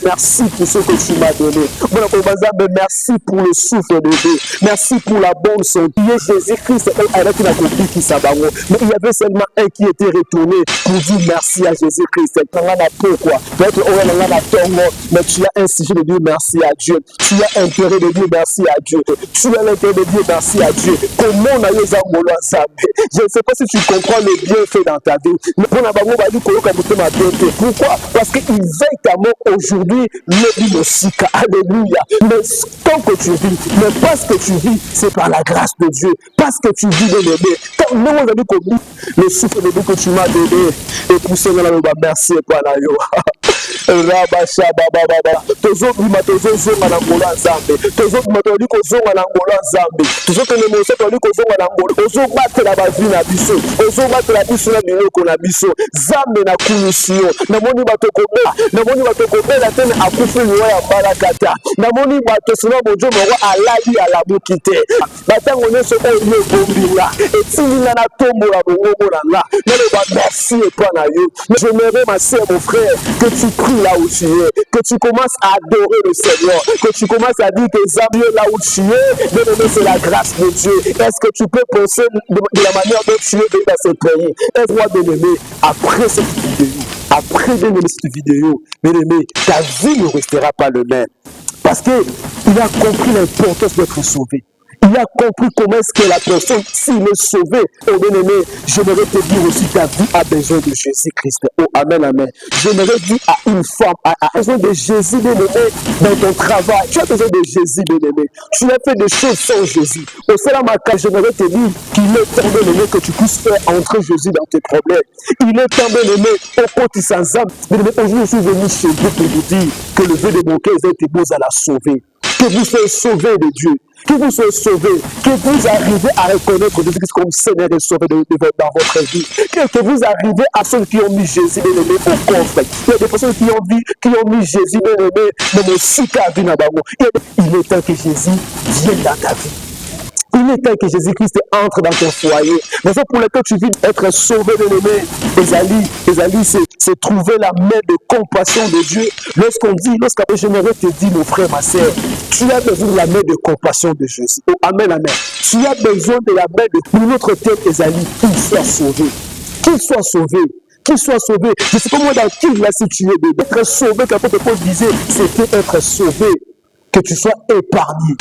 merci pour ce que tu m'as donné. Merci pour le souffle de Dieu. Merci pour la bonne santé. Jésus-Christ, mais il y avait seulement un qui était retourné pour dire merci à Jésus-Christ. Pourquoi? Peut-être mais tu as un sujet de dire merci à Dieu. Tu as intérêt de dire merci à Dieu. Tu as l'intérêt de dire merci à Dieu. Comment on a eu ça? Je ne sais pas si tu comprends le bienfait dans ta vie. Mais pourquoi? Parce qu'il veille ta mort aujourd'hui, le Mosika. Alléluia. Mais tant que tu vis, mais parce que tu vis, c'est par la grâce de Dieu. Parce que tu vis de l'aimer. Tant nous on a dit que le souffle de Dieu que tu m'as donné, et pour ce moment-là, merci et pas la yo. Rabasha baba tozo bima tozo zonga na ngola nzambe tozo bima tozo kozonga na ngola nzambe tozo kene moso tozo kozonga na ngola tozo batela bavi na biso tozo batela biso na biloko na biso zambe na kunisio namoni bato kobela tena akufu liwa ya barakata namoni bato sima bojo moko alali alabuki te batango nyonso oyo bombila etilinga na tombola bongongo na nga naloba merci et pas na yo. J'aimerais ma sœur, mon frère, que tu pries là où tu es, que tu commences à adorer le Seigneur, que tu commences à dire tes amis là où tu es. Bien-aimé, c'est la grâce de Dieu. Est-ce que tu peux penser de la manière dont tu es dans ce pays? Est-ce que bien-aimé, après cette vidéo, bien-aimé, ta vie ne restera pas le même. Parce qu'il a compris l'importance d'être sauvé. Il a compris comment est-ce que la personne, s'il est sauvé, oh bien-aimé, j'aimerais te dire aussi ta vie a besoin de Jésus-Christ. Oh, amen, amen. J'aimerais dire à une femme, a besoin de Jésus, bien-aimé, dans ton travail. Tu as besoin de Jésus, bien-aimé. Tu as fait des choses sans Jésus. Au Salamaka, j'aimerais te dire qu'il est temps, bien-aimé, que tu puisses faire entrer Jésus dans tes problèmes. Il est temps, bien-aimé, au côté sans âme. Bien-aimé, aujourd'hui, je suis venu chez vous pour vous dire que le vœu de mon cœur est beau à la sauver. Que vous soyez sauvés de Dieu. Que vous soyez sauvés, que vous arrivez à reconnaître Jésus-Christ comme Seigneur et Sauveur dans votre vie. Que vous arrivez à ceux qui ont mis Jésus bien-aimé au coffre. Il y a des personnes qui ont mis Jésus bien-aimé dans le sika vie nabango. Il est temps que Jésus vienne dans ta vie. Il est temps que Jésus-Christ entre dans ton foyer. Mais c'est pour lequel tu vis être sauvé de l'aimer. Esalie, c'est trouver la main de compassion de Dieu. Lorsqu'on dit, j'aimerais te dire, mon frère, ma soeur, tu as besoin de la main de compassion de Jésus. Oh, amen, amen. Tu as besoin de la main de notre tête, Esalie, qu'il soit sauvé. Qu'il soit sauvé. Qu'il soit sauvé. Je ne sais pas moi dans qui il a situé d'être sauvé, quand Paul disait, c'était être sauvé, que tu sois épargné.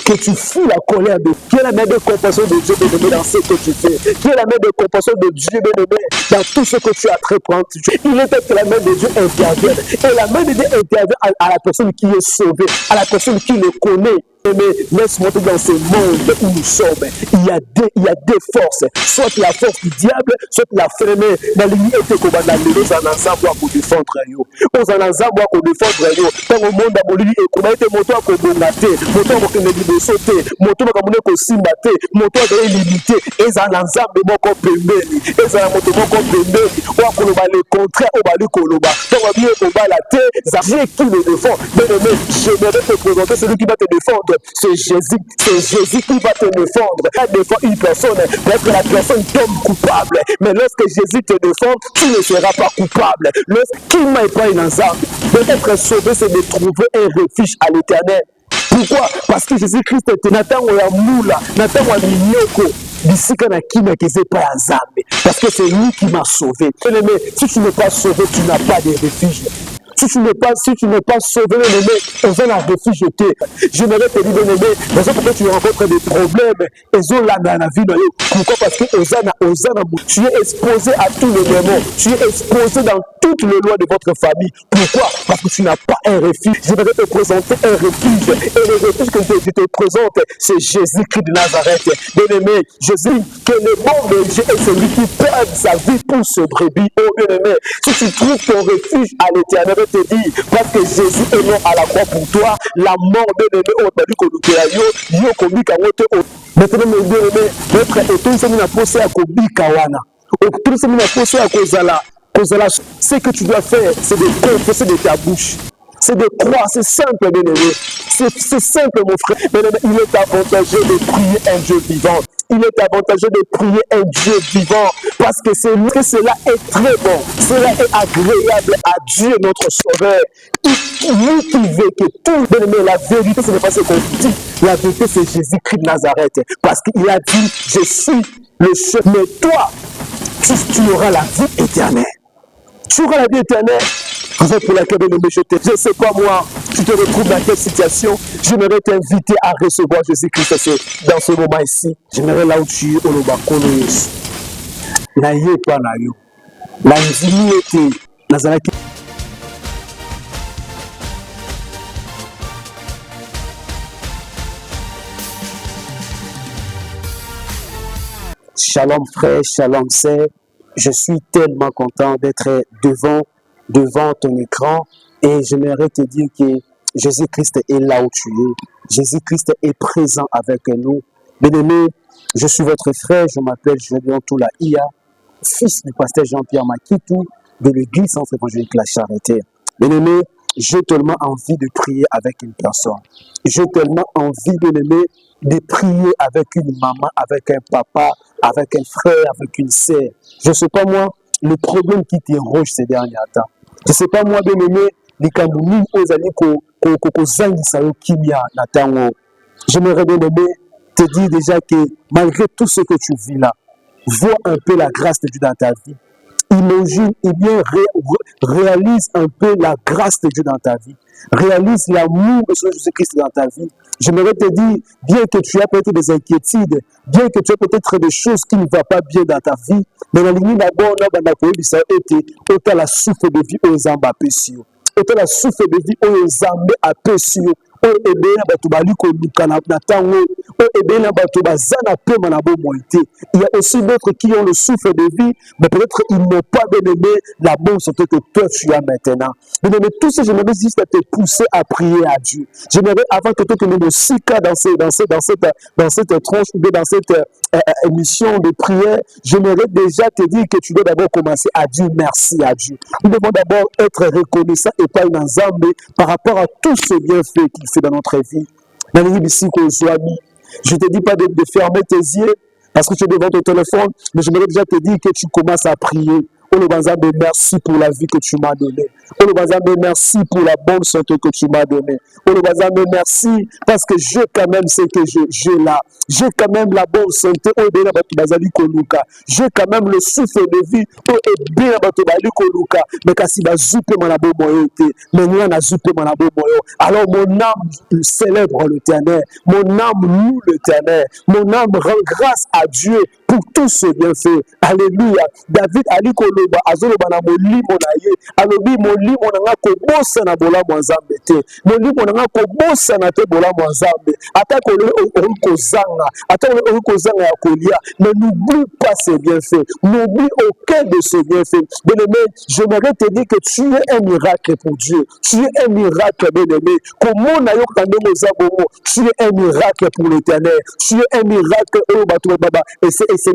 Que tu fuis la colère de Dieu. Qui est la main de compassion de Dieu bien-aimé dans ce que tu fais. Qui est la main de compassion de Dieu bien-aimé dans tout ce que tu as entreprendre. Il est temps que la main de Dieu intervienne. Et la main de Dieu intervient à la personne qui est sauvée, à la personne qui le connaît. Mais laisse-moi te dans ce monde où nous sommes. Il y a deux forces. Soit la force du diable, soit la ferme. Dans l'unité qu'on va dans les ensemble pour défendre. Aux ensemble pour défendre. Dans le monde à Bolivie, et qu'on a été moto à Kobongate, moto à Kobongate, sauté, moto à Kobongate, Simbate, moto à limité, et un ensemble de mon comprimé, et un moto mon comprimé, ou à Koloba les contraires, au Bali Koloba. Dans le milieu qu'on va la terre, Zaché qui le défend. Bien-aimé, j'aimerais te présenter celui qui va te défendre. C'est Jésus qui va te défendre. Il va défendre une personne, peut-être que la personne tombe coupable. Mais lorsque Jésus te défend, tu ne seras pas coupable. Qui m'a pas une ensemble. D'être sauvé, c'est de trouver un refuge à l'éternel. Pourquoi? Parce que Jésus-Christ était Nathan Moula, Nathan Waminyoko. Parce que c'est lui qui m'a sauvé. Mais si tu n'es pas sauvé, tu n'as pas de refuge. Si tu n'es pas sauvé, bien-aimé, on va la refuge. J'aimerais te dire, bien-aimé, parce que tu rencontres des problèmes, pourquoi? Parce que tu es exposé à tous les démons, tu es exposé dans toutes les lois de votre famille. Pourquoi? Parce que tu n'as pas un refuge. J'aimerais te présenter un refuge. Et le refuge que je te présente, c'est Jésus-Christ de Nazareth. Bien-aimé, Jésus, que le bon berger est celui qui perd sa vie pour ce brebis. Oh, bien-aimé, si tu trouves ton refuge à l'éternel, te dire, parce que Jésus est mort à la croix pour toi, la mort bien-aimé, on t'a dit qu'on nous fait yo kobi kawote o. Maintenant, mon bien-aimé, notre étoile, c'est une approche à kobi kawana. Tout c'est une approche à kozala. Ce que tu dois faire, c'est de confesser de ta bouche. c'est de croire, c'est simple, bien-aimé. C'est simple, mon frère. Bien-aimé, il est avantageux de prier un Dieu vivant. Il est avantageux de prier un Dieu vivant parce que c'est lui que cela est très bon. Cela est agréable à Dieu, notre Sauveur. Lui qui veut que tout, bien-aimé, la vérité, ce n'est pas ce qu'on dit. La vérité, c'est Jésus-Christ de Nazareth. Parce qu'il a dit, je suis le chef. Mais toi, tu auras la vie éternelle. Tu auras la vie éternelle. Raison pour laquelle je ne sais pas moi, tu te retrouves dans quelle situation. J'aimerais t'inviter à recevoir Jésus-Christ dans ce moment ici. J'aimerais là où tu es, au Lobakolo Yesu. Naye pas nayo. La ndimi était Nazareth. Shalom frère, shalom sœur. Je suis tellement content d'être devant ton écran et j'aimerais te dire que Jésus-Christ est là où tu es. Jésus-Christ est présent avec nous. Bien-aimé, je suis votre frère, je m'appelle Julien Toula Ia, fils du pasteur Jean-Pierre Makitou de l'église Centre évangélique La Charité. Bien-aimé, j'ai tellement envie de prier avec une personne. J'ai tellement envie, bien-aimé, de prier avec une maman, avec un papa, avec un frère, avec une sœur. Je ne sais pas moi, le problème qui t'éroge ces derniers temps. Je ne sais pas moi, bien-aimé, les Camerounais, j'aimerais bien-aimé te dire déjà que malgré tout ce que tu vis là, vois un peu la grâce de Dieu dans ta vie. Imagine et bien réalise un peu la grâce de Dieu dans ta vie. Réalise l'amour de Jésus-Christ dans ta vie. J'aimerais te dire, bien que tu as peut-être des inquiétudes, bien que tu as peut-être des choses qui ne vont pas bien dans ta vie, mais la ligne d'abord, ça a été autant la souffle de vie aux ambapéciaux. Autant la souffle de vie aux ambapéciaux. Il y a aussi d'autres qui ont le souffle de vie, mais peut-être ils n'ont pas bien aimé la bonne santé que toi tu as maintenant. Mais tout ce que j'aimerais juste te pousser à prier à Dieu. J'aimerais avant que tu me sika dans cette tranche ou dans cette émission de prière, j'aimerais déjà te dire que tu dois d'abord commencer à dire merci à Dieu. Nous devons d'abord être reconnaissants et pas une ensemble par rapport à tout ce bienfait qu'il fait dans notre vie. Dans les ici je ne te dis pas de fermer tes yeux parce que tu es devant ton téléphone, mais j'aimerais déjà te dire que tu commences à prier. Merci pour la vie que tu m'as donnée. Merci pour la bonne santé que tu m'as donnée. Merci parce que j'ai quand même ce que j'ai là. J'ai quand même la bonne santé. J'ai quand même le souffle de vie. Alors mon âme célèbre l'Éternel. Mon âme loue l'Éternel. Mon âme rend grâce à Dieu pour tout ce bienfait. Alléluia. David Ali Koloba azoloba na molimo na ye. Alobi molimo na nga kobosa na bola mwanzambe te. Molimo na nga kobosa na te bola mwanzambe. Ata kolo kozanga, ata kolo kozanga ya kolia. Mais n'oublie pas ces bienfaits. N'oublie aucun de ces bienfaits. Bien-aimé, j'aimerais te dire que tu es un miracle pour Dieu. Tu es un miracle, bien-aimé. Comment na yo kande mozabomo? Tu es un miracle pour l'Éternel. Tu es un miracle au bateau baba. Et c'est tu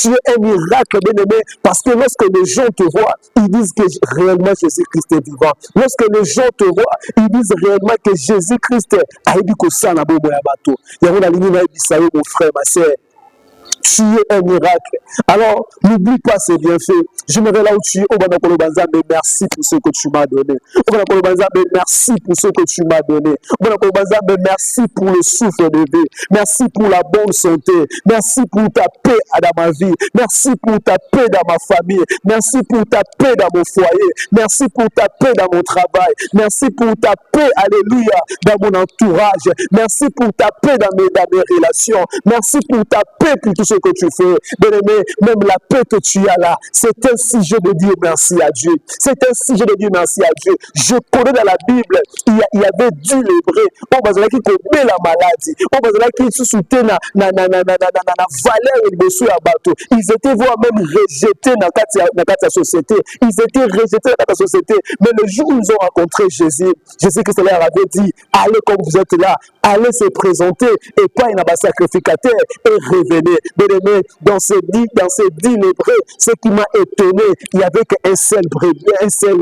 es un miracle, bien-aimé, parce que lorsque les gens te voient, ils disent que réellement Jésus-Christ est vivant. Lorsque les gens te voient, ils disent réellement que Jésus-Christ a dit que ça n'a pas de bateau. Il y a une ligne mon frère, ma sœur. Tu es un miracle. Alors, n'oublie pas ces bienfaits. J'aimerais là où tu es, mais merci pour ce que tu m'as donné. Merci pour ce que tu m'as donné. Merci pour le souffle de vie. Merci pour la bonne santé. Merci pour ta paix dans ma vie. Merci pour ta paix dans ma famille. Merci pour ta paix dans mon foyer. Merci pour ta paix dans mon travail. Merci pour ta paix, alléluia, dans mon entourage. Merci pour ta paix dans mes relations. Merci pour ta paix pour tout ce que tu fais. Bien-aimé, même la paix que tu as là, c'est un sujet de dire merci à Dieu. C'est un sujet de dire merci à Dieu. Je connais dans la Bible, il y avait du lébré. On va dire qu'il connaît la maladie. On va dire qu'il se soutient dans la valeur et le à bateau. Ils étaient voire même rejetés dans la société. Ils étaient rejetés dans la société. Mais le jour où ils ont rencontré Jésus, Jésus-Christ leur avait dit, allez comme vous êtes là, allez se présenter et pas un sacrificateur et revenez. bien-aimé, dans ces dix lépreux, ce qui m'a étonné, il n'y avait qu'un seul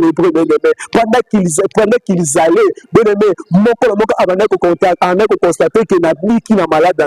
lépreux, bien-aimé. Pendant qu'ils allaient, bien-aimé, mon avant de constater que Nabi qui n'a malade dans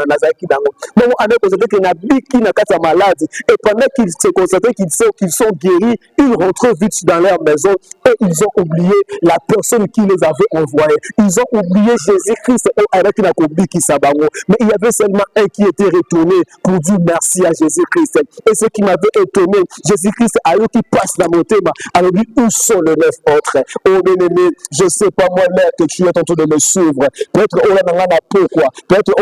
Nazaki Dango. Donc, on a constaté que Nabi qui n'a pas malade. Et pendant qu'ils se constataient qu'ils sont guéris, ils rentrent vite dans leur maison et ils ont oublié la personne qui les avait envoyés. Ils ont oublié Jésus-Christ avec la Kobi qui s'abaron. Mais il y avait seulement un qui était retourné pour dire merci à Jésus-Christ. Et ce qui m'avait étonné, Jésus-Christ a eu qui passe la montée, alors lui, où sont les 9 autres? Oh bien-aimé, je ne sais pas moi-même que tu es en train de me suivre. Peut-être pourquoi, peut-être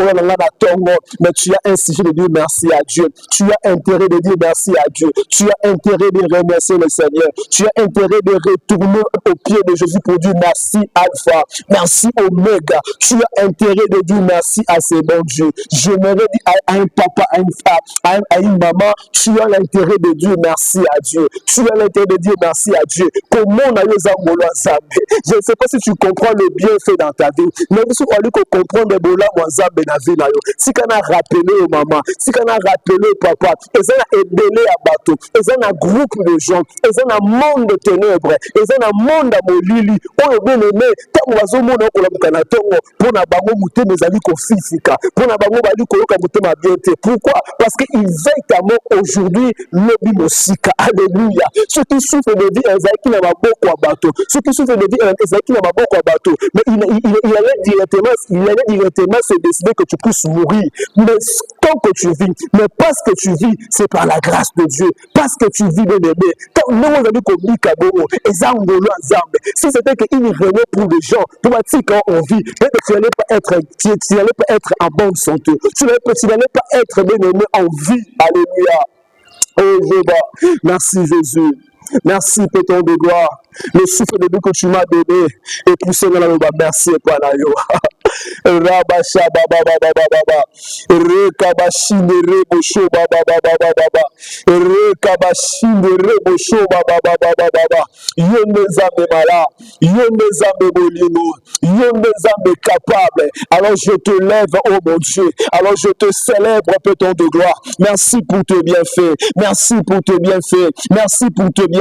Tongo, mais tu as insisté de dire merci à Dieu. Tu as intérêt de dire merci à Dieu. Tu as intérêt de remercier le Seigneur. Tu as intérêt de retourner au pied de Jésus pour dire merci Alpha, merci Oméga. Tu as intérêt de dire merci à ces bons dieux. J'aimerais dire à un papa, à une maman, tu as l'intérêt de dire merci à Dieu. Tu as l'intérêt de dire merci à Dieu. Comment on a eu ça? Je ne sais pas si tu comprends le bienfait dans ta vie. Mais si on dit qu'on comprend le bola, si on a rappelé aux mamans, si on a rappelé au papa, et ça a aidé à bateau, et ça a un groupe de gens, et ça a un monde de ténèbres, et ça a un monde à molili. On est bien aimé, tant que vous avez un canton, pour na bango mouté mes amis qu'on physique, pour na bango bali qu'on mouté ma bienté. Pourquoi? Parce qu'il veille ta mort aujourd'hui, le bimosika. Alléluia. Ceux qui souffrent de vie, ils n'a pas beaucoup à bateau. Ceux qui souffrent de vie, ils n'a pas beaucoup à bateau. Mais il allait directement se décider que tu puisses mourir. Mais tant que tu vis, mais parce que tu vis, c'est par la grâce de Dieu. Parce que tu vis, bien aimé. Quand nous avons dit qu'on dit qu'Abomo, et ça, on doit l'ensemble. Si c'était qu'il revenait pour les gens, pour dire quand on vit, peut-être que tu n'allais pas être en bonne santé. Tu n'allais pas être bien aimé en vie. Alléluia. Oh Jéhovah, merci Jésus. Merci, péton de gloire. Le souffle de vie que tu m'as donné. Et poussé dans la robe. Merci, Panayo. Rabasha baba baba baba. Rekabashine rebosho baba baba baba. Rekabashine rebosho baba baba baba. Yonde zambe mala. Yonde zambe bolimo. Yonde zambe capable. Alors je te lève, oh mon Dieu. Alors je te célèbre, péton de gloire. Merci pour tes bienfaits. Merci pour tes bienfaits. Merci pour tes bienfaits.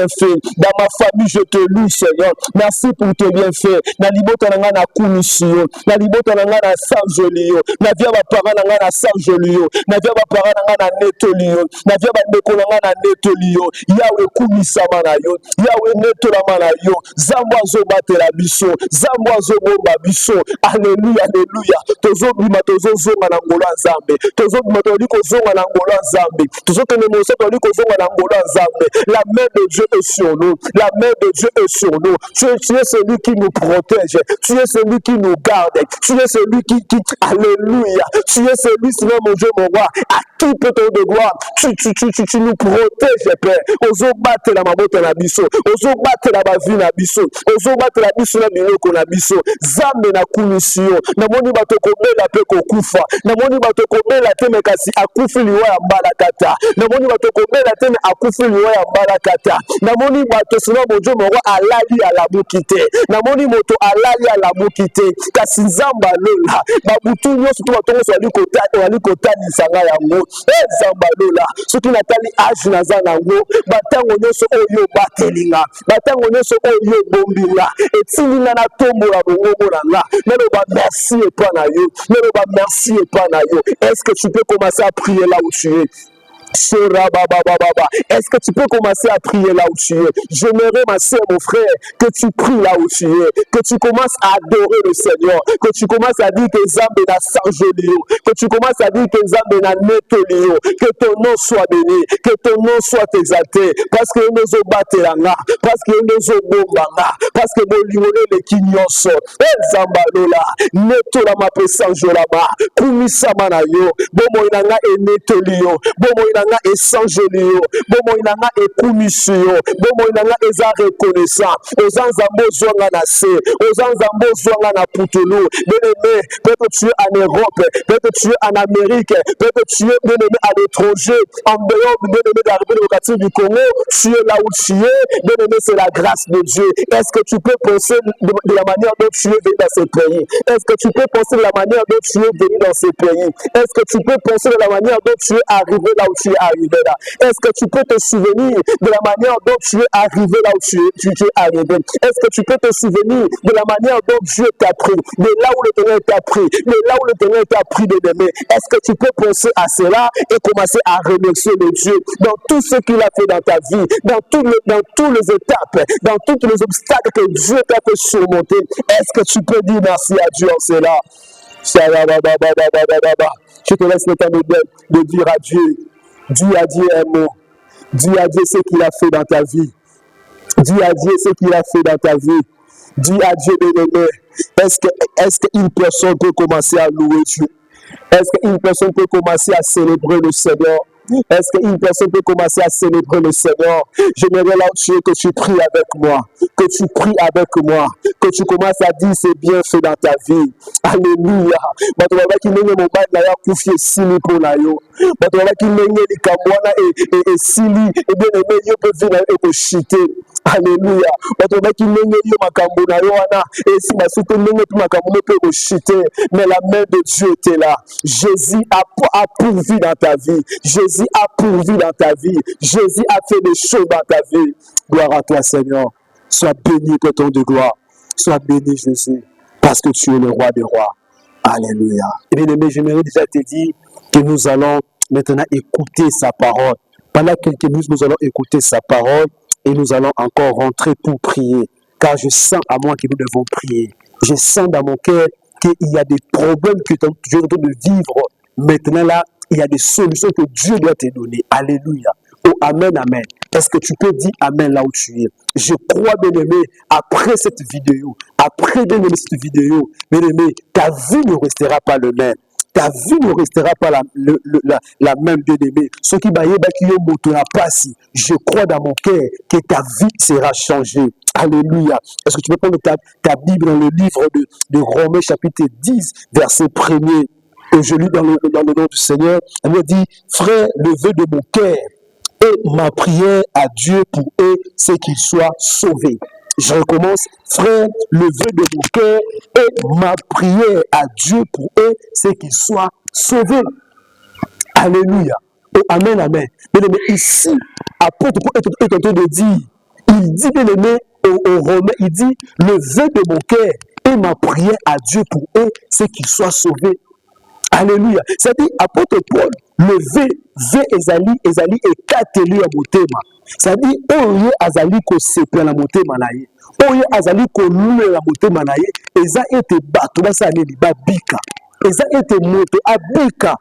Dans ma famille, je te loue, Seigneur. Merci pour tes bienfaits. Na libota nanga na kunisio. Na libota nanga na sanjolio. Na via ba parents nanga na sanjolio. Na via ba parents nanga na netolio. Na via ba ndeko nanga na netolio. Yawe kumisama na yo. Yawe netolama na yo. Zambwa zo batela biso. Zambwa zo bomba biso. Alléluia, alléluia. Tozo bima tozo zonga na ngolo nzambe. Tozo bima toliko zonga na ngolo nzambe. Tozo kene moso toliko zonga na ngolo nzambe. La main de Dieu est sur nous. La main de Dieu est sur nous. Tu es celui qui nous protège. Tu es celui qui nous garde. Tu es celui qui alléluia. Tu es celui, Seigneur mon Dieu, mon roi, à qui peut-on de gloire. Tu nous protèges, Père. Ozo battre la mabote na biso. Ozo battre la bavi na biso. Ozo battre la biso na biloko na biso. Zambe na kumisio. Na moni bato komela pe kokufa. Na moni bato komela teme kasi akufi liwa ya mbala kata. Na moni bato komela teme akufi liwa ya mbala kata. Na moni bato Seigneur mon Dieu, mon roi, alali à la moukite. Na moni moto alali à la moukite. Kasi nzamba lola. Babutu nyoso tu batongo wali kota ni sanga yango. Nzamba lola. Surtout natali age na za nango. Batango nyoso oyo batelinga. Batango nyoso oyo bombinga. Etilinga na tombo la bongo na nga. Neloba merci et pas na yo. Neloba merci et pas na yo. Est-ce que tu peux commencer à prier là où tu es? Est-ce que tu peux commencer à prier là où tu es? J'aimerais, ma soeur, mon frère, que tu pries là où tu es, que tu commences à adorer le Seigneur, que tu commences à dire que Zambé n'a Sanjolio, que tu commences à dire que Zambé n'a Netolio, que ton nom soit béni, que ton nom soit exalté, parce que nous avons battu la parce que nous avons bombanga, parce que nous avons les kignons, Zambalola, Netola ma pe Sanjolama, Kumisama na yo, Bomo inanga et Netolio, Bomo inanga inanga et sans gelio, bomoi inanga et kumisio, bomoi inanga eza reconnaissant, aux enzambo zwanga na se, aux enzambo zwanga na putulu, bien-aimé, peut-être tu es en Europe, peut-être tu es en Amérique, peut-être tu es bien-aimé à l'étranger, en dehors bien-aimé de la République démocratique du Congo, tu es là où tu es, bien-aimé, c'est la grâce de Dieu. Est-ce que tu peux penser de la manière dont tu es venu dans ce pays? Est-ce que tu peux penser de la manière dont tu es venu dans ce pays? Est-ce que tu peux penser de la manière dont tu es arrivé là où tu es arrivé là? Est-ce que tu peux te souvenir de la manière dont tu es arrivé là où tu es arrivé? Est-ce que tu peux te souvenir de la manière dont Dieu t'a pris, de là où le Seigneur t'a pris, de là où le Seigneur t'a pris de l'aimer? Est-ce que tu peux penser à cela et commencer à remercier le Dieu dans tout ce qu'il a fait dans ta vie, dans toutes les étapes, dans tous les obstacles que Dieu t'a fait surmonter? Est-ce que tu peux dire merci à Dieu en cela? Je te laisse le temps de dire à Dieu. Dis à Dieu un mot. Dis à Dieu ce qu'il a fait dans ta vie. Dis à Dieu ce qu'il a fait dans ta vie. Dis à Dieu de l'aimer. Est-ce qu'une personne peut commencer à louer Dieu? Est-ce qu'une personne peut commencer à célébrer le Seigneur? Est-ce qu'une personne peut commencer à célébrer le Seigneur? J'aimerais là que tu pries avec moi, que tu pries avec moi, que tu commences à dire c'est bien fait dans ta vie. Alléluia. Et bien aimé, Dieu peut venir et chuter. Alléluia. Mais la main de Dieu était là. Jésus a pourvu dans ta vie. Jésus a pourvu dans ta vie. Jésus a fait des choses dans ta vie. Gloire à toi, Seigneur. Sois béni, tonton de gloire. Sois béni, Jésus, parce que tu es le roi des rois. Alléluia. Et bien aimé, j'aimerais déjà te dire que nous allons maintenant écouter sa parole. Pendant quelques minutes, nous allons écouter sa parole et nous allons encore rentrer pour prier. Car je sens à moi que nous devons prier. Je sens dans mon cœur qu'il y a des problèmes que tu es en train de vivre. Maintenant là, il y a des solutions que Dieu doit te donner. Alléluia. Oh, amen, amen. Est-ce que tu peux dire amen là où tu es? Je crois, bien-aimé, après cette vidéo, bien-aimé, ta vie ne restera pas le même. Ta vie ne restera pas la même, bien-aimé. Ce qui va passer, je crois dans mon cœur que ta vie sera changée. Alléluia. Est-ce que tu peux prendre ta Bible dans le livre de Romains chapitre 10, verset 1er? Et je lis dans le nom du Seigneur. Elle me dit, frère, le vœu de mon cœur et ma prière à Dieu pour eux, c'est qu'ils soient sauvés. Je recommence, frère, le vœu de mon cœur et ma prière à Dieu pour eux, c'est qu'ils soient sauvés. Alléluia. Oh, amen, amen. Bien-aimé, ici, apôtre Paul est en train de dire, il dit, bien-aimé, au Romain, il dit, le vœu de mon cœur et ma prière à Dieu pour eux, c'est qu'ils soient sauvés. Alléluia. C'est-à-dire, apôtre Paul, le V ezali et kateli à motema. C'est-à-dire, oye azali ko sepe na motema na ye. Oye azali ko lule la motema na ye. Eza ete bato basa neli babika. Eza ete moto abika.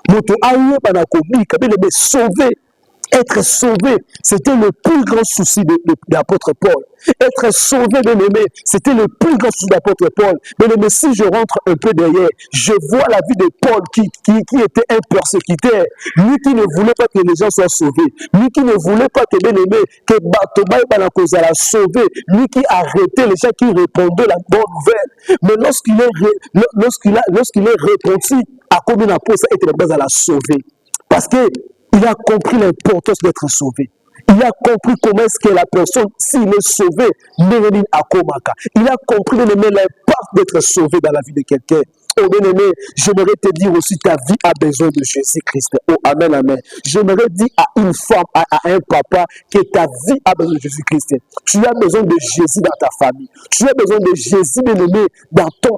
Moto aye bana ko bika. Mais le sauver. Être sauvé, c'était le plus grand souci de l'apôtre Paul. Être sauvé, bien-aimé, c'était le plus grand souci de l'apôtre Paul. Bien-aimé, si je rentre un peu derrière, je vois la vie de Paul qui était un persécuteur. Lui qui ne voulait pas que les gens soient sauvés. Lui qui ne voulait pas que, bien-aimé, que Batobaï Banakosa la sauvé. Lui qui arrêtait les gens qui répondaient la bonne nouvelle. Mais lorsqu'il est repenti, à combien d'apôtres ça était la base à la sauver. Parce que il a compris l'importance d'être sauvé. Il a compris comment est-ce que la personne, s'il est sauvé, il a compris l'impact d'être sauvé dans la vie de quelqu'un. Oh bien-aimé, j'aimerais te dire aussi ta vie a besoin de Jésus-Christ. Oh amen, amen. J'aimerais dire à une femme, à un papa, que ta vie a besoin de Jésus-Christ. Tu as besoin de Jésus dans ta famille. Tu as besoin de Jésus, bien-aimé, dans ton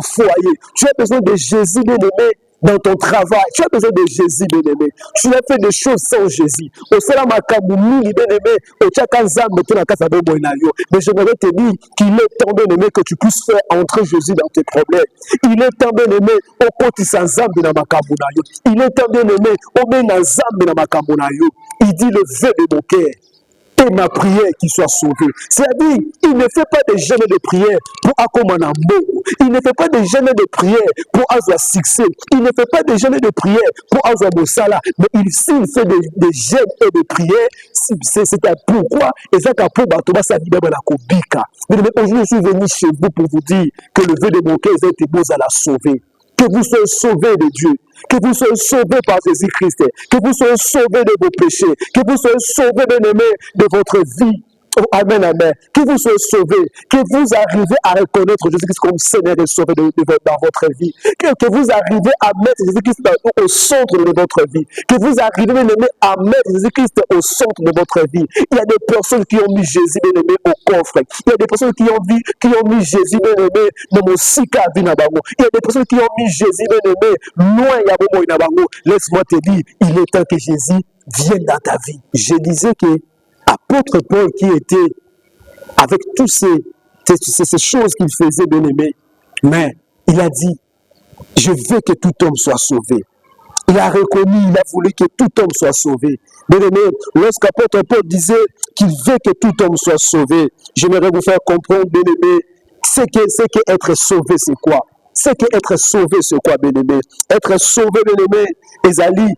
foyer. Tu as besoin de Jésus, bien-aimé, dans ton travail. Tu as besoin de Jésus, bien-aimé. Tu as fait des choses sans Jésus. Au salam akaboumi, bien-aimé, au tchakanzam, mais j'aimerais te dire qu'il est temps, bien-aimé, que tu puisses faire entrer Jésus dans tes problèmes. Il est temps, bien-aimé, au côté sans zam de Namakabunayo. Il est temps, bien-aimé, au menazam de Namakabunayo. Il dit le vœu de mon cœur et ma prière qui soit sauvée. C'est-à-dire, il ne fait pas des jeûnes de prière pour accommoder un mot. Il ne fait pas des jeûnes de prière pour avoir succès. Il ne fait pas des jeûnes de prière pour avoir mon salaire. Mais s'il fait des jeûnes et de prière, c'est pourquoi. Et ça, pour Batoba, ça dit même la Kobika. Mais aujourd'hui, je suis venu chez vous pour vous dire que le vœu de mon cœur est été beau à la sauver. Que vous soyez sauvés de Dieu, que vous soyez sauvés par Jésus-Christ, que vous soyez sauvés de vos péchés, que vous soyez sauvés, bien-aimés, de votre vie. Oh, amen, amen. Que vous soyez sauvés, que vous arrivez à reconnaître Jésus-Christ comme Seigneur et Sauveur dans votre vie, que vous arrivez à mettre Jésus-Christ au centre de votre vie, que vous arrivez, bien-aimés, à mettre Jésus-Christ au centre de votre vie. Il y a des personnes qui ont mis Jésus, bien-aimé, au coffre. Il y a des personnes qui ont mis Jésus, bien-aimé, dans mon sika vinabango. Il y a des personnes qui ont mis Jésus, bien-aimé, loin ya bomo inabango. Laisse-moi te dire, il est temps que Jésus vienne dans ta vie. Je disais que apôtre Paul qui était avec toutes ces choses qu'il faisait, bien-aimé, mais il a dit, je veux que tout homme soit sauvé. Il a reconnu, il a voulu que tout homme soit sauvé. Bien-aimé, lorsqu'apôtre Paul disait qu'il veut que tout homme soit sauvé, j'aimerais vous faire comprendre, bien-aimé, c'est que être sauvé, c'est quoi? C'est que être sauvé, c'est quoi, bien-aimé? Être sauvé, bien-aimé, Ezali,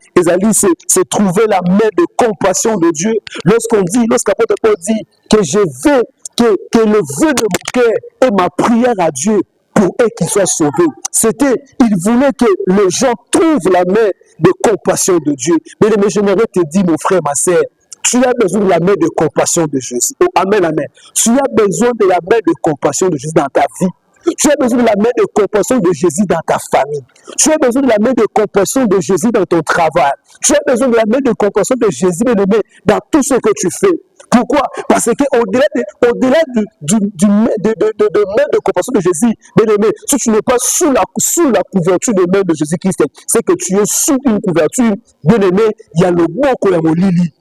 c'est trouver la main de compassion de Dieu. Lorsqu'apôtre Paul dit que je veux que le vœu de mon cœur et ma prière à Dieu pour eux qu'ils soient sauvés. Il voulait que les gens trouvent la main de compassion de Dieu. Bien-aimé, j'aimerais te dire, mon frère, ma sœur, tu as besoin de la main de compassion de Jésus. Oh, amen, amen. Tu as besoin de la main de compassion de Jésus dans ta vie. Tu as besoin de la main de compassion de Jésus dans ta famille. Tu as besoin de la main de compassion de Jésus dans ton travail. Tu as besoin de la main de compassion de Jésus, bien-aimé, dans tout ce que tu fais. Pourquoi? Parce qu'au-delà de main de compassion de Jésus, bien-aimé, si tu n'es pas sous la couverture de main de Jésus-Christ, c'est que tu es sous une couverture, bien-aimé, il y a le mot qu'on a mon lili.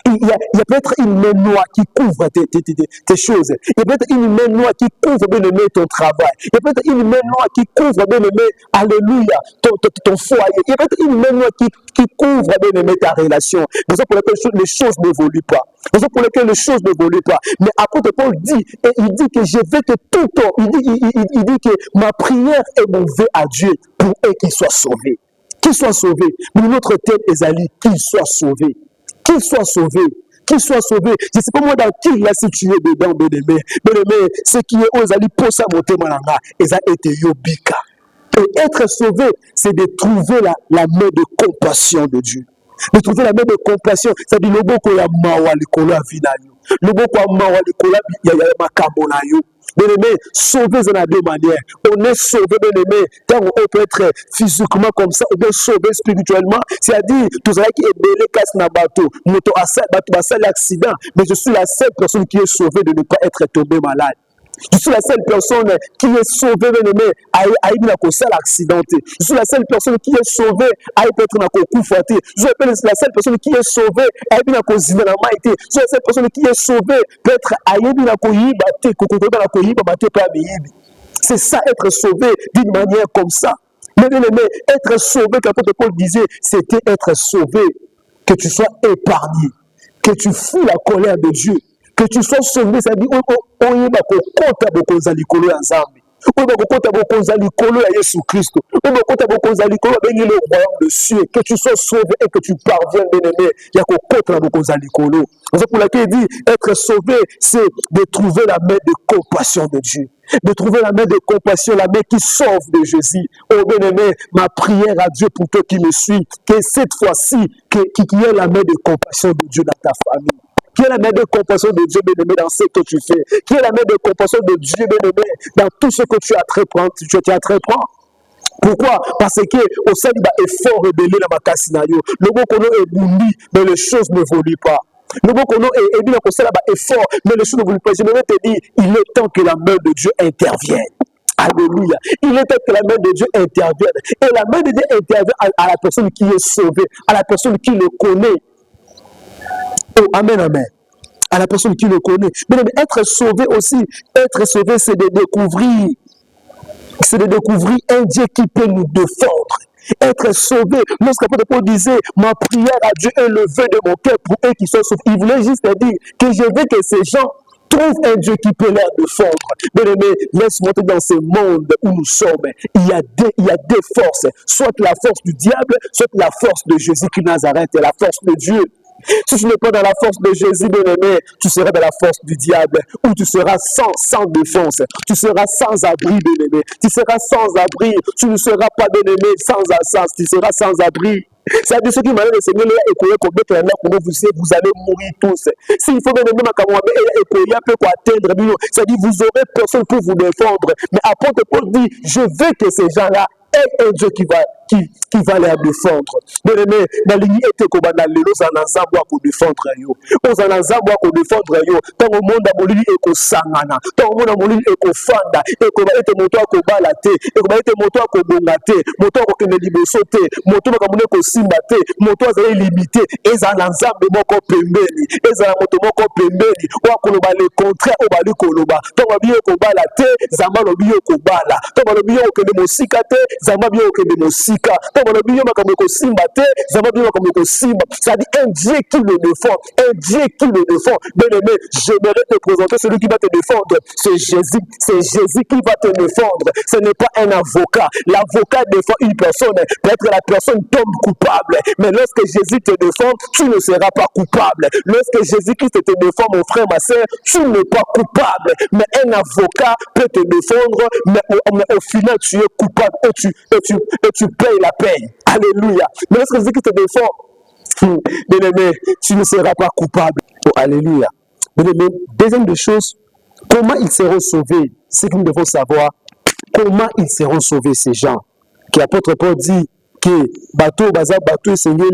Il y a peut-être une main noire qui couvre tes choses. Il y a peut-être une main noire qui couvre, bien-aimé, ton travail. Il y a peut-être une main noire qui couvre, bien-aimé, alléluia, ton foyer. Il y a peut-être une main noire qui couvre, bien-aimé, ta relation. C'est ça pour laquelle les choses n'évoluent pas. C'est ça pour laquelle les choses n'évoluent pas. Mais apôtre Paul dit, et il dit que je veux que tout homme, il dit que ma prière et mon vœu à Dieu pour eux qu'ils soient sauvés. Qu'ils soient sauvés. Mais notre thème, Ezali, qu'ils soient sauvés. Qu'il soit sauvé, qu'il soit sauvé. Je ne sais pas moi dans qui il a situé dedans, bien-aimé. Bien-aimé, ce qui est aux alliés pour ça monter malanga, et ça a été yobika. Et être sauvé, c'est de trouver la main de compassion de Dieu. De trouver la main de compassion, c'est-à-dire le beau qu'on a mawa likolo avinayo. Le beau qu'on a mawa likolo ya makabonayo. Bien-aimé, sauvé dans deux manières. On est sauvé, bien-aimé, quand on peut être physiquement comme ça, ou bien sauvé spirituellement. C'est-à-dire, tout ça qui est belé, casse na bateau, moto à l'accident, mais je suis la seule personne qui est sauvée de ne pas être tombée malade. Je suis la seule personne qui est sauvée, bien-aimé, à l'accidenté. Je suis la seule personne qui est sauvée à être dans le coup faté. Je suis la seule personne qui est sauvée à être dans le zinalamité. Je suis la seule personne qui est sauvée peut-être à être dans le c'est ça, être sauvé d'une manière comme ça. Mais bien-aimé, être sauvé, comme Paul disait, c'était être sauvé, que tu sois épargné, que tu fous la colère de Dieu. Que tu sois sauvé, ça dit, on y va compter beaucoup d'alikolo ensemble. On va compter beaucoup d'alikolo à Jésus Christ. On va compter beaucoup d'alikolo à le royaume de cieux. Que tu sois sauvé et que tu parviennes, bien-aimé, il y a compter beaucoup d'alikolo. C'est pour laquelle il dit, être sauvé, c'est de trouver la main de compassion de Dieu. De trouver la main de compassion, la main qui sauve de Jésus. Oh bien-aimé, ma prière à Dieu pour toi qui me suis, que cette fois-ci, qu'il y ait la main de compassion de Dieu dans ta famille. Qui est la main de compassion de Dieu, bien-aimé, dans ce que tu fais? Qui est la main de compassion de Dieu, bien-aimé, dans tout ce que tu as à entreprendre? Pourquoi? Parce que au sein d'un effort rebellé dans ma cassinayo, le mot qu'on est bondi, mais les choses ne évoluent pas. Le mot qu'on est bien qu'on effort, mais les choses ne évoluent pas. Je vais te dire, il est temps que la main de Dieu intervienne. Alléluia. Il est temps que la main de Dieu intervienne. Et la main de Dieu intervient à la personne qui est sauvée, à la personne qui le connaît. Oh, amen, amen. À la personne qui le connaît. Mais être sauvé aussi, être sauvé, c'est de découvrir un Dieu qui peut nous défendre. Être sauvé. Lorsqu'apôtre Paul disait, ma prière à Dieu est levée de mon cœur pour eux qui sont sauvés. Il voulait juste dire que je veux que ces gens trouvent un Dieu qui peut leur défendre. Bien-aimé, laisse-moi dans ce monde où nous sommes. Il y a des forces. Soit la force du diable, soit la force de Jésus-Christ de Nazareth et la force de Dieu. Si tu n'es pas dans la force de Jésus, bien-aimé, tu seras dans la force du diable, ou tu seras sans défense, tu seras sans abri, bien-aimé, tu seras sans abri, tu ne seras pas, bien-aimé, sans assance, tu seras sans abri. C'est-à-dire ceux qui m'ont dit, Seigneur, vous allez mourir tous. S'il faut bien-aimé, c'est-à-dire vous aurez personne pour vous défendre. Mais apôtre Paul dit, je veux que ces gens-là aient un Dieu qui va les défendre. Bien-aimé, dans l'Église, on a Nzambo à défendre. On a Nzambo à défendre. Tant au monde à Molili et qu'au Sangana. Tant au monde à Molili et qu'au Fanda. Et qu'on va être moto à Kobalate. Et qu'on va être moto à Kobongate. Moto à Kokenelibosote. Moto à Kamuneko Simbate. Moto à Zé limité. Et ça a Nzambo moko pembeni. Et ça a moto moko pembeni. Ou à Koloba le contraire. Ou à le Koloba. Tant à Biyo Kobalate. Zamba lo Biyo Kobala. Tant à Biyo Kokenemosikate. Zamba Biyo Kokenemosika. C'est-à-dire un Dieu qui le défend, un Dieu qui le défend. Bien-aimé, j'aimerais te présenter celui qui va te défendre. C'est Jésus qui va te défendre. Ce n'est pas un avocat. L'avocat défend une personne. Peut-être la personne tombe coupable. Mais lorsque Jésus te défend, tu ne seras pas coupable. Lorsque Jésus-Christ te défend, mon frère, ma soeur, tu n'es pas coupable. Mais un avocat peut te défendre, mais au final, tu es coupable et tu payes la peine. Alléluia. Mais lorsque Jésus-Christ te défend, bien-aimé, tu ne seras pas coupable. Oh, alléluia. Bien-aimé, deuxième des choses, comment ils seront sauvés? C'est que nous devons savoir comment ils seront sauvés, ces gens. Qui apôtre Paul dit que bateau, bateau, Seigneur,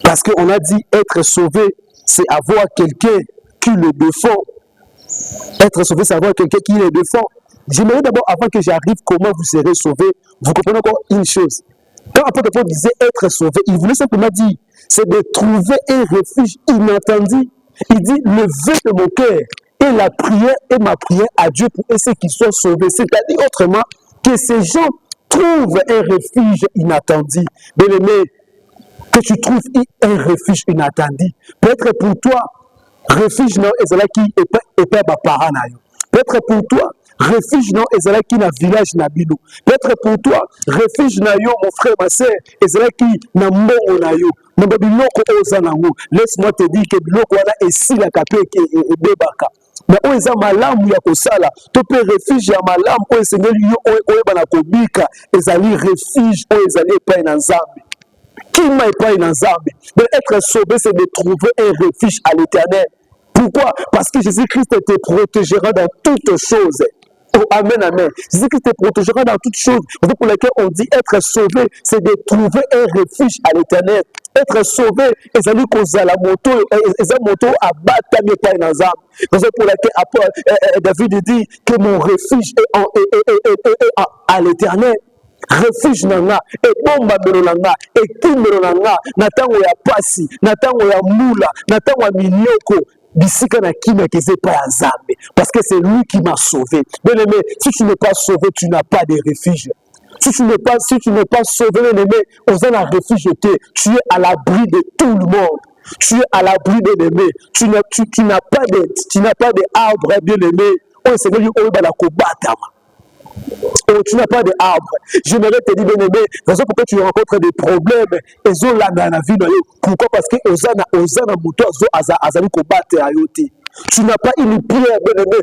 parce qu'on a dit être sauvé, c'est avoir quelqu'un qui le défend. Être sauvé, c'est avoir quelqu'un qui le défend. J'aimerais d'abord, avant que j'arrive, comment vous serez sauvés. Vous comprenez encore une chose. Quand apôtre Paul disait être sauvé, il voulait simplement dire, c'est de trouver un refuge inattendu. Il dit, le vœu de mon cœur et la prière et ma prière à Dieu pour ceux qui sont sauvés. C'est-à-dire autrement, que ces gens trouvent un refuge inattendu. Bien-aimé, que tu trouves un refuge inattendu. Peut-être pour toi, refuge non, et c'est là qui est pas parent. Peut-être pour toi, refuge non, et c'est là qui na village na bino. Peut-être pour toi, refuge na yo, mon frère, ma soeur, et c'est là qui na mbongo na yo. Laisse-moi te dire que biloko wana esila kape et bebaka. Mais on est malamu ya kosala, to pe refuge ya malamu o esengeli yo o bana kobika, ezali refuge o ezali epai na Nzambe. Qui m'a épargné dans Nzambe? Mais être sauvé, c'est de trouver un refuge à l'Éternel. Pourquoi? Parce que Jésus-Christ te protégera dans toutes choses. Oh, amen, amen. Jésus-Christ te protégera dans toutes choses. C'est pour laquelle on dit être sauvé, c'est de trouver un refuge à l'Éternel. Être sauvé, et ça dit qu'on a la moto, et ça moto à battre par dans Nzambe. C'est pour laquelle David dit que mon refuge est à l'Éternel. Refuge nanga et bomba melonanga et kimelonanga natango ya pasi natango ya mula natango ya minyoko bisika na kimia keze pa ya Nzambe parce que c'est lui qui m'a sauvé. Bien-aimé, si tu n'es pas sauvé, tu n'as pas de refuge. Si tu n'es pas sauvé, bien-aimé, on a un refuge, tu es à l'abri de tout le monde. Tu es à l'abri, bien-aimé. Tu n'as pas de arbre, bien-aimé. Oh, c'est lui qui va la combattre. Oh, tu n'as pas d'arbre. J'aimerais te dire, bien-aimé, raison pourquoi tu rencontres des problèmes, et zo la na vie, pourquoi? Parce que Ozana Mouto, Azali combattre à Yoti. Tu n'as pas une prière, bien-aimé,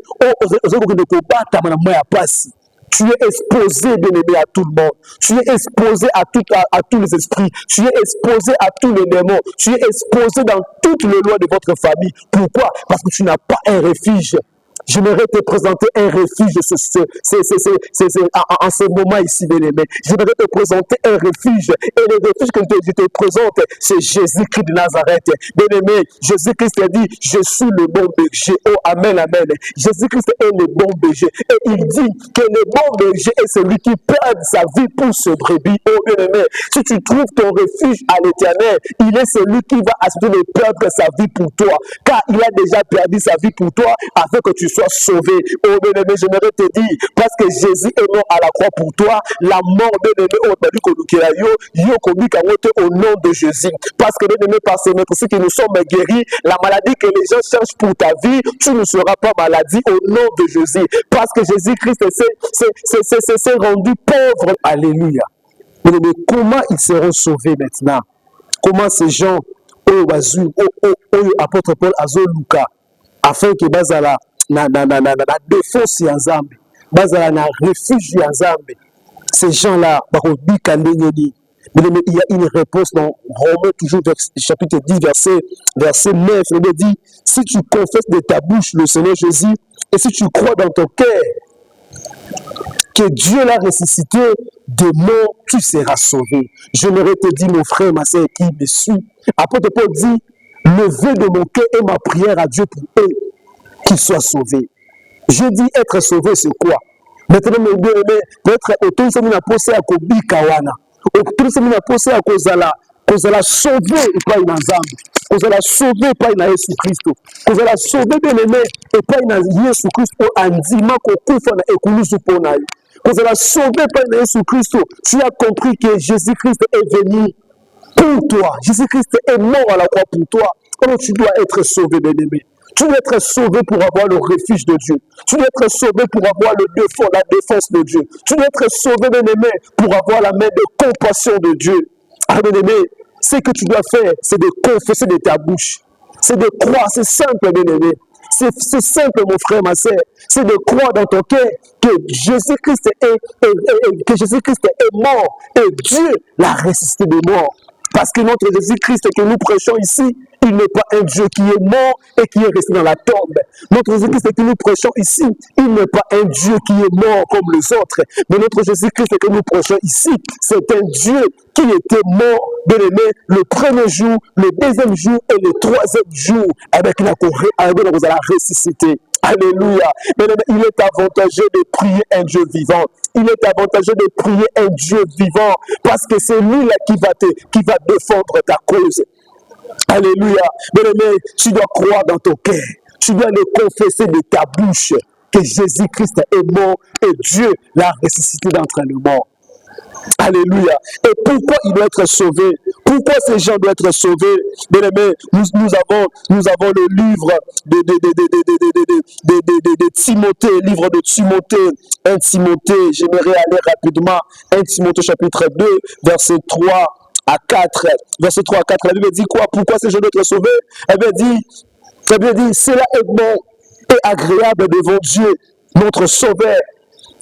Ozana de combattre à moi à passe. Tu es exposé, bien-aimé, à tout le monde. Tu es exposé à tous les esprits. Tu es exposé à tous les démons. Tu es exposé dans toutes les lois de votre famille. Pourquoi? Parce que tu n'as pas un refuge. J'aimerais te présenter un refuge en ce moment ici, bien-aimé. J'aimerais te présenter un refuge. Et le refuge que je te présente, c'est Jésus-Christ de Nazareth. Bien-aimé, Jésus-Christ a dit, je suis le bon berger. Oh, amen, amen. Jésus-Christ est le bon berger. Et il dit que le bon berger est celui qui perd sa vie pour ce brebis. Oh, bien-aimé, si tu trouves ton refuge à l'Éternel, il est celui qui va accepter de perdre sa vie pour toi. Car il a déjà perdu sa vie pour toi afin que tu sois sois sauvé. Oh bien-aimé, j'aimerais te dire, parce que Jésus est mort à la croix pour toi, la mort, bien-aimé, au nom de Jésus. Parce que bien-aimé, par ce maître, que nous sommes guéris, la maladie que les gens cherchent pour ta vie, tu ne seras pas maladie au nom de Jésus. Parce que Jésus-Christ s'est rendu pauvre. Alléluia. Mais comment ils seront sauvés maintenant? Comment ces gens, apôtre Paul, Luka, afin que bazala na défense ya Nzambe, bazala na refuge ya Nzambe, ces gens-là, il y a une réponse dans Romains, toujours chapitre 10, verset 9. Il dit, si tu confesses de ta bouche le Seigneur Jésus, et si tu crois dans ton cœur que Dieu l'a ressuscité de mort, tu seras sauvé. Je l'aurais te dit, mon frère, ma soeur, qui me suit. Apôtre Paul dit, le vœu de mon cœur et ma prière à Dieu pour eux, qu'ils soient sauvés. Je dis être sauvé, c'est quoi? Maintenant, mon bien-aimé, peut-être autour de la pensée à Kobi Kawana, autour de la pensée à Kozala sauvé et pas une ensemble. Kozala sauvé pas une Jésus-Christ. Kozala sauvé bien-aimé et pas une Jésus-Christ pour un dimanche qu'on couvre et qu'on nous suppose. Kozala sauvé pas une Jésus-Christ. Tu as compris que Jésus-Christ est venu pour toi. Jésus-Christ est mort à la croix pour toi. Alors tu dois être sauvé, bien-aimé. Tu dois être sauvé pour avoir le refuge de Dieu. Tu dois être sauvé pour avoir la défense de Dieu. Tu dois être sauvé, bien-aimé, pour avoir la main de compassion de Dieu. Ah, bien-aimé, ce que tu dois faire, c'est de confesser de ta bouche. C'est de croire, c'est simple, bien-aimé. C'est simple, mon frère, ma soeur. C'est de croire dans ton cœur que Jésus-Christ est mort et Dieu l'a ressuscité de mort. Parce que notre Jésus-Christ que nous prêchons ici, il n'est pas un Dieu qui est mort et qui est resté dans la tombe. Notre Jésus-Christ que nous prêchons ici, il n'est pas un Dieu qui est mort comme les autres. Mais notre Jésus-Christ que nous prêchons ici, c'est un Dieu qui était mort, bien aimé, le premier jour, le deuxième jour et le troisième jour, avec la ressuscité. Alléluia. Il est avantageux de prier un Dieu vivant. Il est avantageux de prier un Dieu vivant parce que c'est lui-là qui va défendre ta cause. Alléluia. Bien-aimé, tu dois croire dans ton cœur. Tu dois le confesser de ta bouche que Jésus-Christ est mort et Dieu l'a ressuscité d'entre les morts. Alléluia. Et pourquoi il doit être sauvé? Pourquoi ces gens doivent être sauvés? Bien-aimés, nous avons le livre de Timothée, livre de Timothée, 1 Timothée, j'aimerais aller rapidement, 1 Timothée chapitre 2, verset 3 à 4. Verset 3 à 4, la Bible dit quoi? Pourquoi ces gens doivent être sauvés? Elle dit, cela est bon et agréable devant Dieu, notre Sauveur,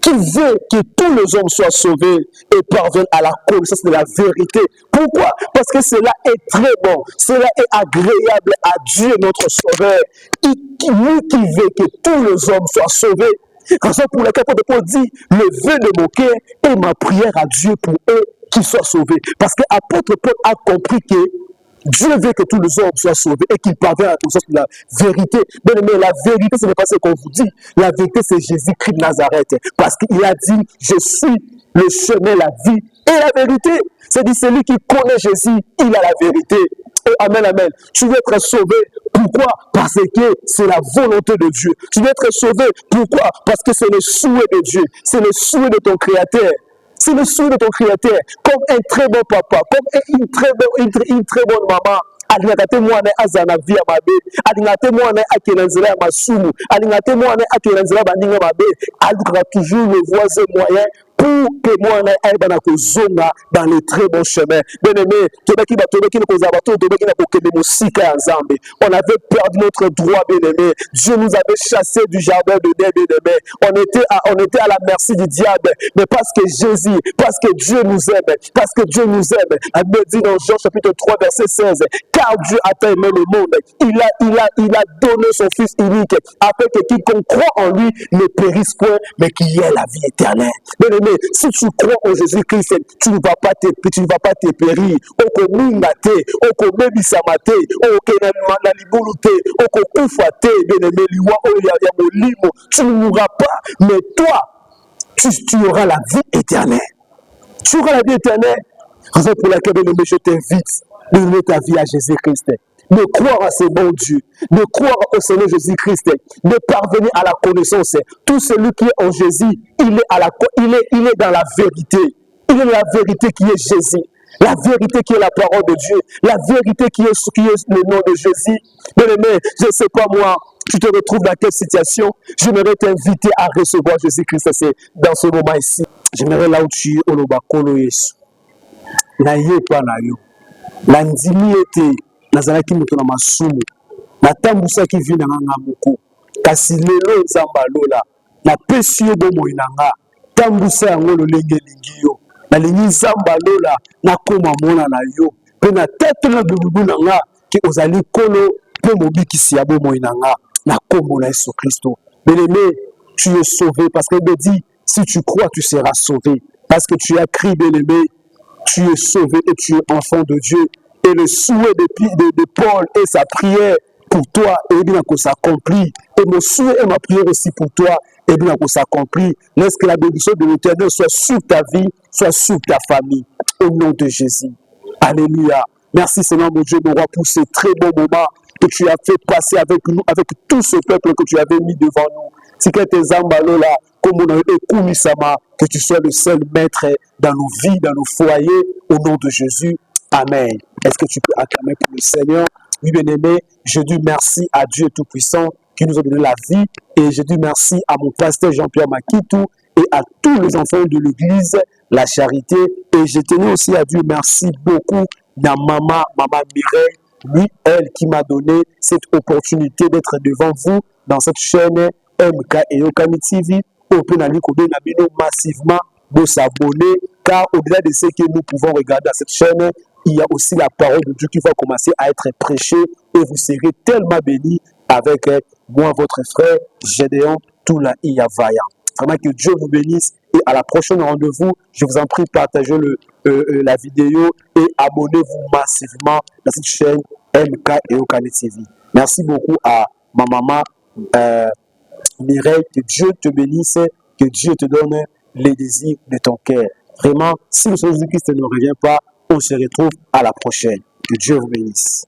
qui veut que tous les hommes soient sauvés et parviennent à la connaissance de la vérité. Pourquoi? Parce que cela est très bon, cela est agréable à Dieu, notre Sauveur, lui qui veut que tous les hommes soient sauvés. Raison pour laquelle Paul dit, le vœu de mon cœur et ma prière à Dieu pour eux qui soient sauvés. Parce que l'apôtre Paul a compris que Dieu veut que tous les hommes soient sauvés et qu'ils parviennent à la connaissance de la vérité. Bien aimé, la vérité, ce n'est pas ce qu'on vous dit. La vérité, c'est Jésus-Christ de Nazareth. Parce qu'il a dit, je suis le chemin, la vie et la vérité. C'est-à-dire, celui qui connaît Jésus, il a la vérité. Oh, amen, amen. Tu veux être sauvé. Pourquoi? Parce que c'est la volonté de Dieu. Tu veux être sauvé. Pourquoi? Parce que c'est le souhait de Dieu. C'est le souhait de ton Créateur. C'est le souhait de ton Créateur. Comme un très bon papa, comme une très bonne maman. Alingate mwana azana via mabe, alingate mwana akelanzela masumu, alingate mwana akelanzela bandinga mabe, alukaka toujours le voisin moyen pour que moi aille dans les très bons chemins. Bien-aimé, on avait perdu notre droit, bien-aimé. Dieu nous avait chassés du jardin de Dieu, bien-aimé. On était à la merci du diable, mais parce que Jésus, parce que Dieu nous aime, parce que Dieu nous aime. Elle me dit dans Jean chapitre 3, verset 16, car Dieu a tant aimé le monde, il a donné son Fils unique, afin que quiconque croit en lui ne périsse point, mais qu'il y ait la vie éternelle. Bien-aimé, si tu crois en Jésus-Christ, tu ne vas pas te périr. Tu ne mourras pas, mais toi, tu auras la vie éternelle. Tu auras la vie éternelle. Raison pour laquelle, bien-aimé, je t'invite de donner ta vie à Jésus-Christ. de croire à ce bon Dieu, de croire au Seigneur Jésus-Christ, de parvenir à la connaissance. Tout celui qui est en Jésus, il est dans la vérité. Il est dans la vérité qui est Jésus. La vérité qui est la parole de Dieu. La vérité qui est le nom de Jésus. Bien-aimé, je ne sais pas moi, tu te retrouves dans quelle situation. J'aimerais t'inviter à recevoir Jésus-Christ dans ce moment ici. J'aimerais là où tu es, Olobakolo Yesu. Na yepa na yo. Na ndimi ete nazalaki moto na masumu. Natambusaki vi na nga moko. Kasi lelo nzamba lola. Na pesi yo bomoi na nga. Tambusa yango lolenge lingi yo. Na lingi nzamba lola na koma mona na yo. Pe na tete na bibubu na nga ki ozali kolo pe mobikisi ya bomoi na nga. Na kombo na Yesu Christo. Bien-aimé, tu es sauvé parce qu'il me dit, si tu crois, tu seras sauvé. Parce que tu as crié, bien-aimé, tu es sauvé et tu es enfant de Dieu. Et le souhait de Paul et sa prière pour toi, et bien que s'accomplit. Et mon souhait et ma prière aussi pour toi, et bien que s'accomplit. Laisse que la bénédiction de l'Éternel soit sur ta vie, soit sur ta famille. Au nom de Jésus. Alléluia. Merci Seigneur mon Dieu, mon roi, pour ce très bon moment que tu as fait passer avec nous, avec tout ce peuple que tu avais mis devant nous. Si que tes ambalola, comme on a écouté Sama, que tu sois le seul maître dans nos vies, dans nos foyers, au nom de Jésus. Amen. Est-ce que tu peux acclamer pour le Seigneur? Oui, bien-aimé, je dis merci à Dieu Tout-Puissant qui nous a donné la vie et je dis merci à mon pasteur Jean-Pierre Makitou et à tous les enfants de l'église, la charité. Et je tenais aussi à dire merci beaucoup à maman Mireille, lui, elle qui m'a donné cette opportunité d'être devant vous dans cette chaîne MK et Yokani TV. On peut massivement de s'abonner car au-delà de ce que nous pouvons regarder à cette chaîne, il y a aussi la parole de Dieu qui va commencer à être prêchée et vous serez tellement bénis avec moi, votre frère Gédéon Toula Iyavaya. Vraiment que Dieu vous bénisse et à la prochaine rendez-vous, je vous en prie, partagez la vidéo et abonnez-vous massivement dans cette chaîne MK et Okane TV. Merci beaucoup à ma maman Mireille, que Dieu te bénisse, que Dieu te donne les désirs de ton cœur. Vraiment, si le Seigneur Jésus-Christ ne revient pas, on se retrouve à la prochaine. Que Dieu vous bénisse.